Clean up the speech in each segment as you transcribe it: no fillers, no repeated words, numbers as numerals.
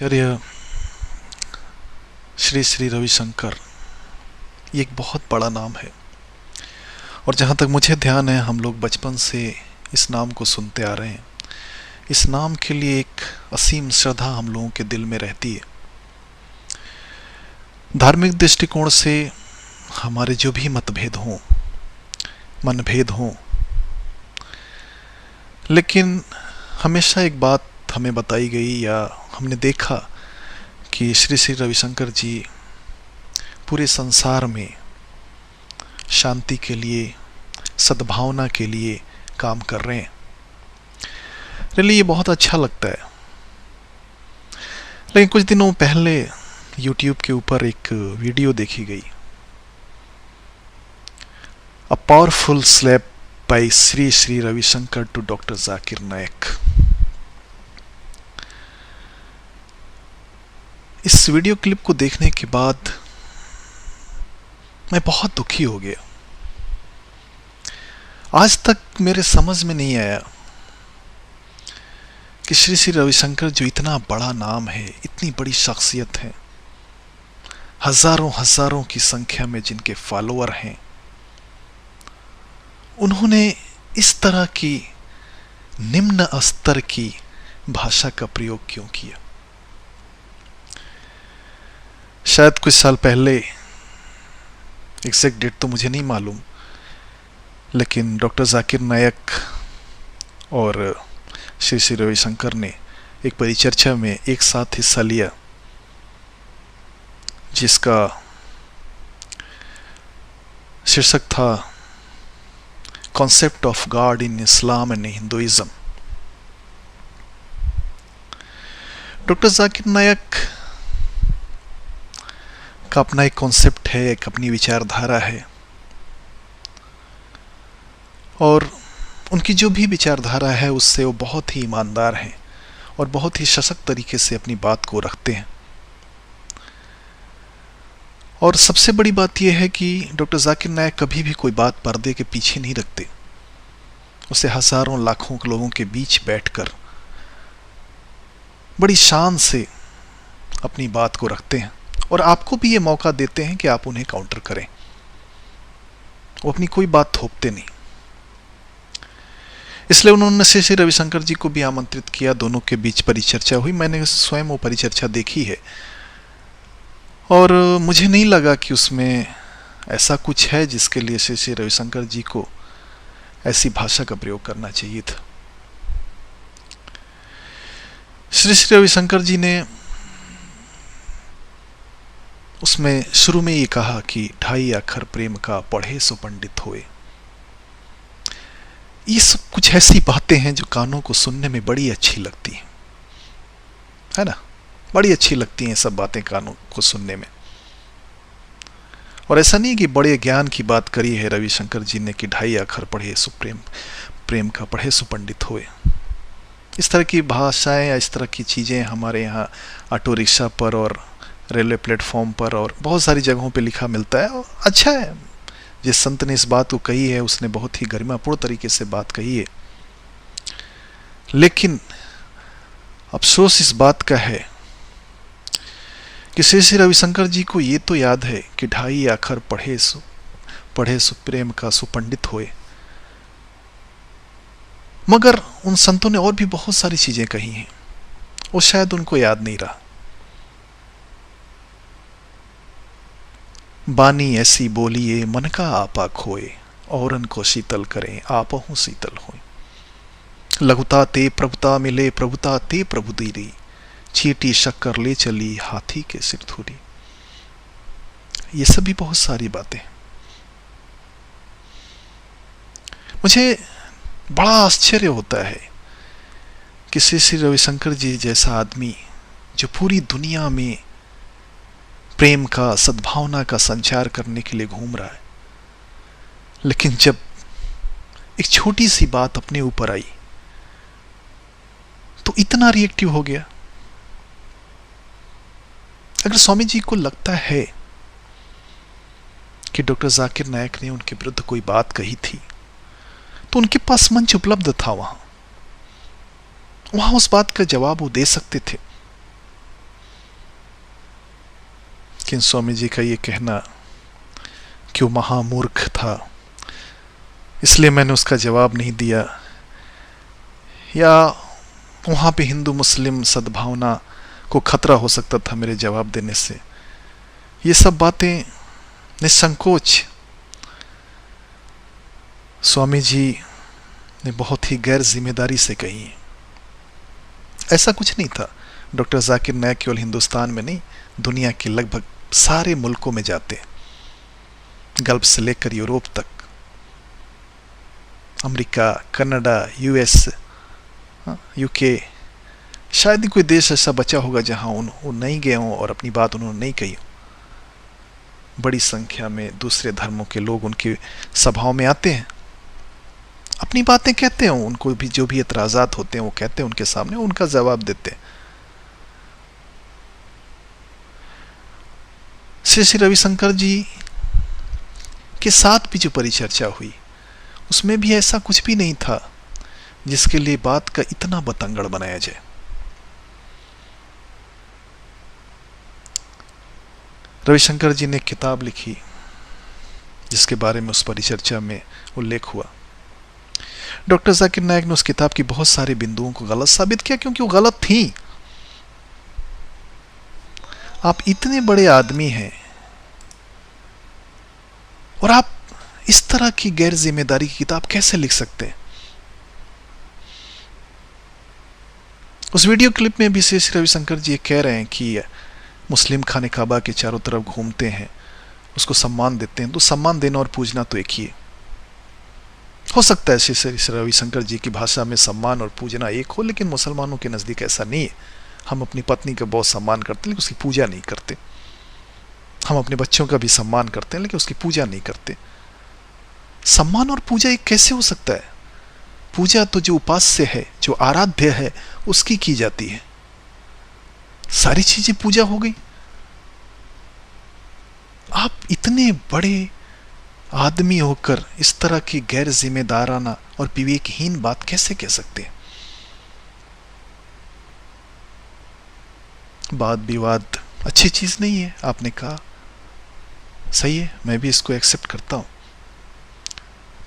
आचार्य श्री श्री रविशंकर, ये एक बहुत बड़ा नाम है और जहाँ तक मुझे ध्यान है हम लोग बचपन से इस नाम को सुनते आ रहे हैं। इस नाम के लिए एक असीम श्रद्धा हम लोगों के दिल में रहती है। धार्मिक दृष्टिकोण से हमारे जो भी मतभेद हों, मनभेद हों, लेकिन हमेशा एक बात हमें बताई गई या हमने देखा कि श्री श्री रविशंकर जी पूरे संसार में शांति के लिए, सद्भावना के लिए काम कर रहे हैं। रियली ये बहुत अच्छा लगता है। लेकिन कुछ दिनों पहले YouTube के ऊपर एक वीडियो देखी गई, a powerful slap by Shri Shri Ravishankar to doctor Zakir Naik. इस वीडियो क्लिप को देखने के बाद मैं बहुत दुखी हो गया। आज तक मेरे समझ में नहीं आया कि श्री श्री रविशंकर जो इतना बड़ा नाम है, इतनी बड़ी शख्सियत है, हजारों हजारों की संख्या में जिनके फॉलोअर हैं, उन्होंने इस तरह की निम्न स्तर की भाषा का प्रयोग क्यों किया। शायद कुछ साल पहले, एग्जैक्ट डेट तो मुझे नहीं मालूम, लेकिन डॉक्टर जाकिर नायक और श्री श्री रविशंकर ने एक परिचर्चा में एक साथ हिस्सा लिया, जिसका शीर्षक था concept of God in Islam and Hinduism. Doctor Zakir Naik का अपना एक कॉन्सेप्ट है, एक अपनी विचारधारा है, और उनकी जो भी विचारधारा है उससे वो बहुत ही ईमानदार हैं और बहुत ही सशक्त तरीके से अपनी बात को रखते हैं। और सबसे बड़ी बात यह है कि डॉक्टर जाकिर नायक कभी भी कोई बात पर्दे के पीछे नहीं रखते। उसे हजारों लाखों लोगों के बीच बैठकर बड़ी शान से अपनी बात को रखते हैं और आपको भी ये मौका देते हैं कि आप उन्हें काउंटर करें। वो अपनी कोई बात थोपते नहीं। इसलिए उन्होंने श्री श्री रविशंकर जी को भी आमंत्रित किया। दोनों के बीच परिचर्चा हुई। मैंने स्वयं वो परिचर्चा देखी है और मुझे नहीं लगा कि उसमें ऐसा कुछ है जिसके लिए श्री श्री रविशंकर जी को ऐसी भाषा का प्रयोग करना चाहिए था। श्री श्री रविशंकर जी ने उसमें शुरू में ये कहा कि ढाई अखर प्रेम का पढ़े सो पंडित होए। ये सब कुछ ऐसी बातें हैं जो कानों को सुनने में बड़ी अच्छी लगती हैं, है ना। बड़ी अच्छी लगती हैं सब बातें कानों को सुनने में। और ऐसा नहीं कि बड़े ज्ञान की बात करी है रविशंकर जी ने कि ढाई अखर पढ़े सो प्रेम का पढ़े सो पंडित होए। इस तरह की भाषाएं या इस तरह की चीज़ें हमारे यहाँ ऑटो रिक्शा पर और रेलवे प्लेटफॉर्म पर और बहुत सारी जगहों पे लिखा मिलता है। और अच्छा है, जिस संत ने इस बात को कही है उसने बहुत ही गरिमापूर्ण तरीके से बात कही है। लेकिन अफसोस इस बात का है कि श्री श्री रविशंकर जी को ये तो याद है कि ढाई अखर पढ़े सो प्रेम का सो पंडित होए, मगर उन संतों ने और भी बहुत सारी चीजें कही हैं, वो शायद उनको याद नहीं रहा। बानी ऐसी बोलिए मन का आपा खोए, औरन को शीतल करें आपहु शीतल होए। लघुता ते प्रभुता मिले प्रभुता ते प्रभु दीरी, चीटी शक्कर ले चली हाथी के सिर धूरी। ये सभी बहुत सारी बातें। मुझे बड़ा आश्चर्य होता है कि श्री श्री रविशंकर जी जैसा आदमी जो पूरी दुनिया में प्रेम का, सद्भावना का संचार करने के लिए घूम रहा है, लेकिन जब एक छोटी सी बात अपने ऊपर आई तो इतना रिएक्टिव हो गया। अगर स्वामी जी को लगता है कि डॉक्टर जाकिर नायक ने उनके विरुद्ध कोई बात कही थी तो उनके पास मंच उपलब्ध था, वहां उस बात का जवाब वो दे सकते थे। लेकिन स्वामी जी का ये कहना कि वो महामूर्ख था, इसलिए मैंने उसका जवाब नहीं दिया, या वहाँ पे हिंदू मुस्लिम सद्भावना को खतरा हो सकता था मेरे जवाब देने से, ये सब बातें निसंकोच स्वामी जी ने बहुत ही गैर जिम्मेदारी से कही है। ऐसा कुछ नहीं था। डॉक्टर जाकिर नायक केवल हिंदुस्तान में नहीं, दुनिया के लगभग सारे मुल्कों में जाते हैं, गल्फ से लेकर यूरोप तक, अमेरिका, कनाडा, यूएस, यूके, शायद ही कोई देश ऐसा बचा होगा जहां वो नहीं गए हों और अपनी बात उन्होंने नहीं कही हो। बड़ी संख्या में दूसरे धर्मों के लोग उनकी सभाओं में आते हैं, अपनी बातें कहते हैं, उनको भी जो भी एतराज़ात होते हैं वो कहते हैं उनके सामने, उनका जवाब देते हैं। श्री श्री रविशंकर जी के साथ भी जो परिचर्चा हुई उसमें भी ऐसा कुछ भी नहीं था जिसके लिए बात का इतना बतंगड़ बनाया जाए। रविशंकर जी ने किताब लिखी जिसके बारे में उस परिचर्चा में उल्लेख हुआ। डॉक्टर जाकिर नायक ने उस किताब की बहुत सारे बिंदुओं को गलत साबित किया क्योंकि वो गलत थी। आप इतने बड़े आदमी हैं और आप इस तरह की गैर जिम्मेदारी की किताब कैसे लिख सकते हैं? उस वीडियो क्लिप में भी श्री रविशंकर जी कह रहे हैं कि मुस्लिम खाने काबा के चारों तरफ घूमते हैं, उसको सम्मान देते हैं, तो सम्मान देना और पूजना तो एक ही है। हो सकता है श्री रविशंकर जी की भाषा में सम्मान और पूजना एक हो, लेकिन मुसलमानों के नज़दीक ऐसा नहीं है। हम अपनी पत्नी का बहुत सम्मान करते हैं लेकिन उसकी पूजा नहीं करते। हम अपने बच्चों का भी सम्मान करते हैं लेकिन उसकी पूजा नहीं करते। सम्मान और पूजा एक कैसे हो सकता है? पूजा तो जो उपास्य है, जो आराध्य है, उसकी की जाती है। सारी चीजें पूजा हो गई। आप इतने बड़े आदमी होकर इस तरह की गैर जिम्मेदाराना और विवेकहीन बात कैसे कह सकते हैं? वाद विवाद अच्छी चीज नहीं है, आपने कहा, सही है, मैं भी इसको एक्सेप्ट करता हूं।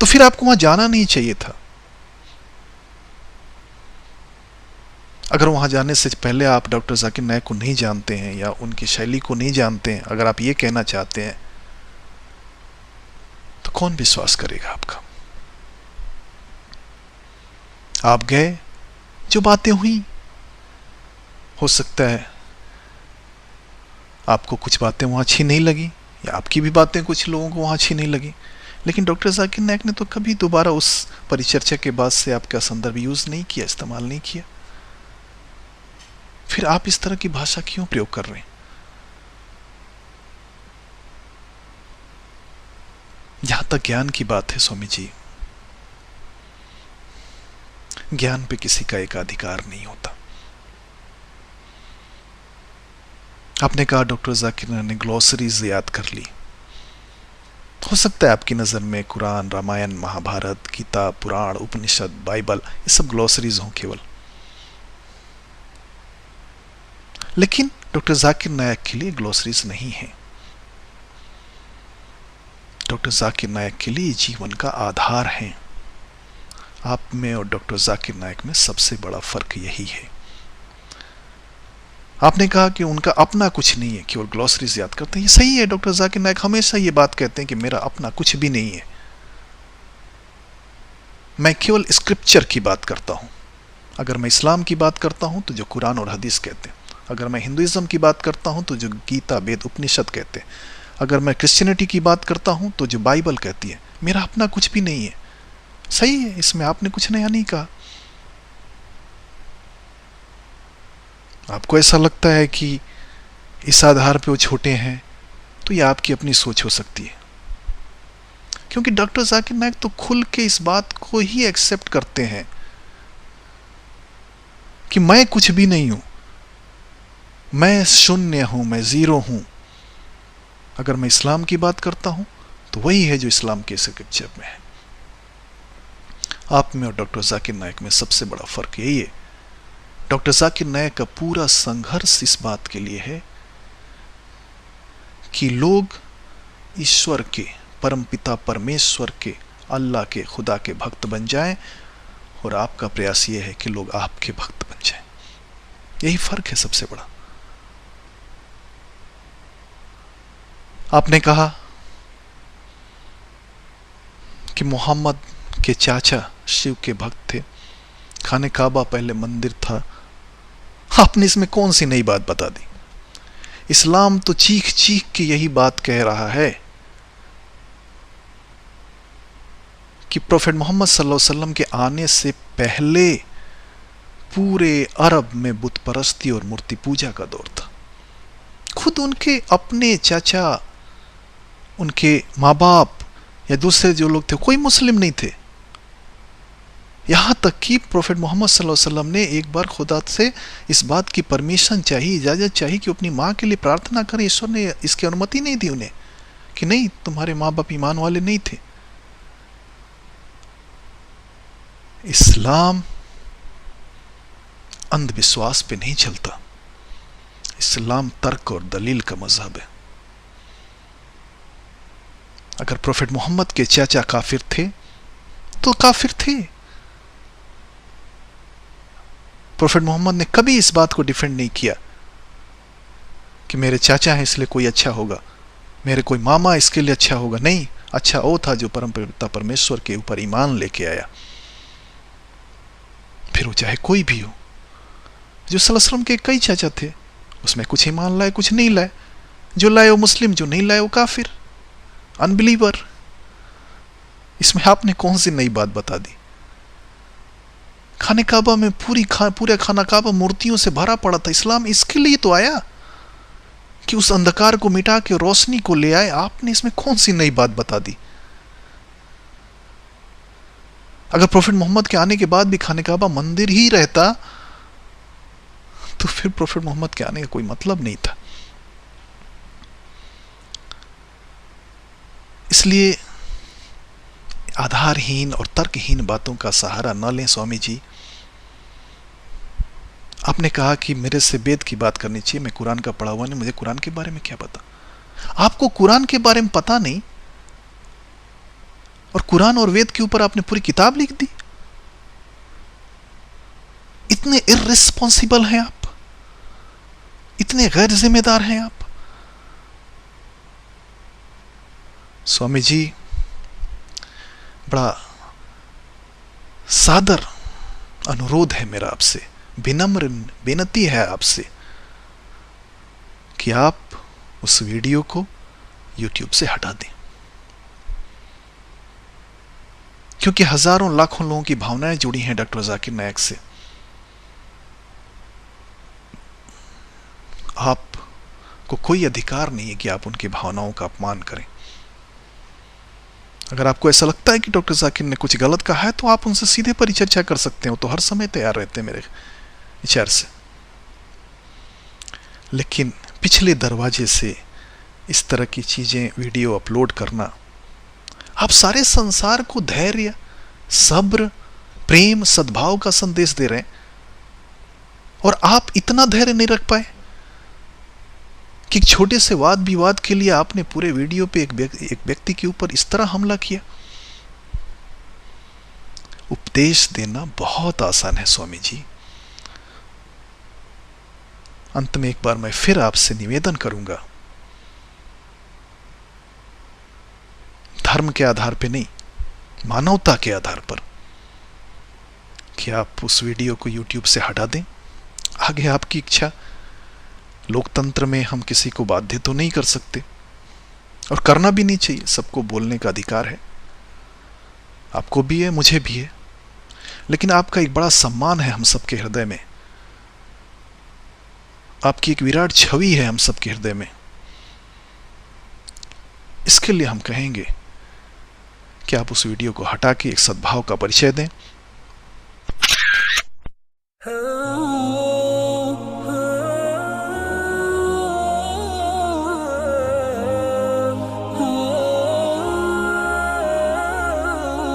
तो फिर आपको वहां जाना नहीं चाहिए था। अगर वहां जाने से पहले आप डॉक्टर जाकिर नायक को नहीं जानते हैं या उनकी शैली को नहीं जानते हैं, अगर आप ये कहना चाहते हैं, तो कौन विश्वास करेगा आपका? आप गए, जो बातें हुई, हो सकता है आपको कुछ बातें वहां अच्छी नहीं लगी या आपकी भी बातें कुछ लोगों को वहां अच्छी नहीं लगी, लेकिन डॉक्टर जाकिर नायक ने तो कभी दोबारा उस परिचर्चा के बाद से आपका संदर्भ यूज नहीं किया, इस्तेमाल नहीं किया। फिर आप इस तरह की भाषा क्यों प्रयोग कर रहे हैं? जहां तक ज्ञान की बात है स्वामी जी, ज्ञान पे किसी का एकाधिकार नहीं होता। आपने कहा डॉक्टर जाकिर नायक ने ग्लॉसरीज याद कर ली। हो सकता है आपकी नजर में कुरान, रामायण, महाभारत, गीता, पुराण, उपनिषद, बाइबल, ये सब ग्लॉसरीज हों केवल, लेकिन डॉक्टर जाकिर नायक के लिए ग्लॉसरीज नहीं है। डॉक्टर जाकिर नायक के लिए जीवन का आधार है। आप में और डॉक्टर जाकिर नायक में सबसे बड़ा फर्क यही है। आपने कहा कि उनका अपना कुछ नहीं है, केवल ग्लॉसरीज याद करते हैं। ये सही है, डॉक्टर जाकिर नायक हमेशा ये बात कहते हैं कि मेरा अपना कुछ भी नहीं है, मैं केवल स्क्रिप्चर की बात करता हूं। अगर मैं इस्लाम की बात करता हूं तो जो कुरान और हदीस कहते हैं, अगर मैं हिंदुइज्म की बात करता हूं तो जो गीता, वेद, उपनिषद कहते हैं, अगर मैं क्रिश्चियनिटी की बात करता हूं तो जो बाइबल कहती है। मेरा अपना कुछ भी नहीं है। सही है, इसमें आपने कुछ नया नहीं कहा। आपको ऐसा लगता है कि इस आधार पे वो छोटे हैं, तो ये आपकी अपनी सोच हो सकती है, क्योंकि डॉक्टर जाकिर नायक तो खुल के इस बात को ही एक्सेप्ट करते हैं कि मैं कुछ भी नहीं हूं, मैं शून्य हूं, मैं जीरो हूं। अगर मैं इस्लाम की बात करता हूं तो वही है जो इस्लाम के स्क्रिप्चर में है। आप में और डॉक्टर जाकिर नायक में सबसे बड़ा फर्क यही है। डॉक्टर जाकिर नायक का पूरा संघर्ष इस बात के लिए है कि लोग ईश्वर के, परमपिता परमेश्वर के, अल्लाह के, खुदा के भक्त बन जाएं, और आपका प्रयास ये है कि लोग आपके भक्त बन जाएं। यही फर्क है सबसे बड़ा। आपने कहा कि मोहम्मद के चाचा शिव के भक्त थे, खाने काबा पहले मंदिर था। आपने इसमें कौन सी नई बात बता दी? इस्लाम तो चीख चीख के यही बात कह रहा है कि प्रोफेट मोहम्मद सल्लल्लाहु अलैहि वसल्लम के आने से पहले पूरे अरब में बुत परस्ती और मूर्ति पूजा का दौर था। खुद उनके अपने चाचा, उनके माँ बाप या दूसरे जो लोग थे, कोई मुस्लिम नहीं थे। यहां तक कि प्रोफेट मोहम्मद सल्लल्लाहु अलैहि वसल्लम ने एक बार खुदा से इस बात की परमिशन चाहिए, इजाजत चाहिए कि अपनी माँ के लिए प्रार्थना करें। ईश्वर ने इसकी अनुमति नहीं दी उन्हें कि नहीं, तुम्हारे माँ बाप ईमान वाले नहीं थे। इस्लाम अंधविश्वास पे नहीं चलता। इस्लाम तर्क और दलील का मजहब है। अगर प्रोफेट मोहम्मद के चाचा काफिर थे तो काफिर थे। प्रोफेट मोहम्मद ने कभी इस बात को डिफेंड नहीं किया कि मेरे चाचा हैं इसलिए कोई अच्छा होगा, मेरे कोई मामा इसके लिए अच्छा होगा। नहीं, अच्छा वो था जो परमपिता परमेश्वर के ऊपर ईमान लेके आया, फिर वो चाहे कोई भी हो। जो सल्लल्लाहु अलैहि वसल्लम के कई चाचा थे, उसमें कुछ ईमान लाए, कुछ नहीं लाए। जो लाए वो मुस्लिम, जो नहीं लाए वो काफिर, अनबिलीवर। इसमें आपने कौन सी नई बात बता दी? खाने काबा में पूरा खाना काबा मूर्तियों से भरा पड़ा था। इस्लाम इसके लिए तो आया कि उस अंधकार को मिटा के रोशनी को ले आए। आपने इसमें कौन सी नई बात बता दी? अगर प्रोफेट मोहम्मद के आने के बाद भी खाने काबा मंदिर ही रहता तो फिर प्रोफेट मोहम्मद के आने का कोई मतलब नहीं था। इसलिए आधारहीन और तर्कहीन बातों का सहारा न लें स्वामी जी। आपने कहा कि मेरे से वेद की बात करनी चाहिए, मैं कुरान का पढ़ा हुआ नहीं, मुझे कुरान के बारे में क्या पता। आपको कुरान के बारे में पता नहीं और कुरान और वेद के ऊपर आपने पूरी किताब लिख दी। इतने इर्रिस्पॉन्सिबल हैं आप, इतने गैर जिम्मेदार हैं आप। स्वामी जी, बड़ा सादर अनुरोध है मेरा आपसे, विनम्र बेनती है आपसे कि आप उस वीडियो को YouTube से हटा दें, क्योंकि हजारों लाखों लोगों की भावनाएं जुड़ी हैं डॉक्टर जाकिर नायक से। आपको कोई अधिकार नहीं है कि आप उनकी भावनाओं का अपमान करें। अगर आपको ऐसा लगता है कि डॉक्टर जाकिर ने कुछ गलत कहा है तो आप उनसे सीधे परिचर्चा कर सकते हो, तो हर समय तैयार रहते हैं मेरे विचार से। लेकिन पिछले दरवाजे से इस तरह की चीजें वीडियो अपलोड करना, आप सारे संसार को धैर्य, सब्र, प्रेम, सद्भाव का संदेश दे रहे हैं और आप इतना धैर्य नहीं रख पाए कि छोटे से वाद विवाद के लिए आपने पूरे वीडियो पे एक व्यक्ति के ऊपर इस तरह हमला किया। उपदेश देना बहुत आसान है स्वामी जी। अंत में एक बार मैं फिर आपसे निवेदन करूंगा, धर्म के आधार पे नहीं, मानवता के आधार पर, कि आप उस वीडियो को YouTube से हटा दें। आगे आपकी इच्छा। लोकतंत्र में हम किसी को बाध्य तो नहीं कर सकते और करना भी नहीं चाहिए, सबको बोलने का अधिकार है, आपको भी है, मुझे भी है। लेकिन आपका एक बड़ा सम्मान है हम सबके हृदय में, आपकी एक विराट छवि है हम सबके हृदय में। इसके लिए हम कहेंगे कि आप उस वीडियो को हटा के एक सद्भाव का परिचय दें।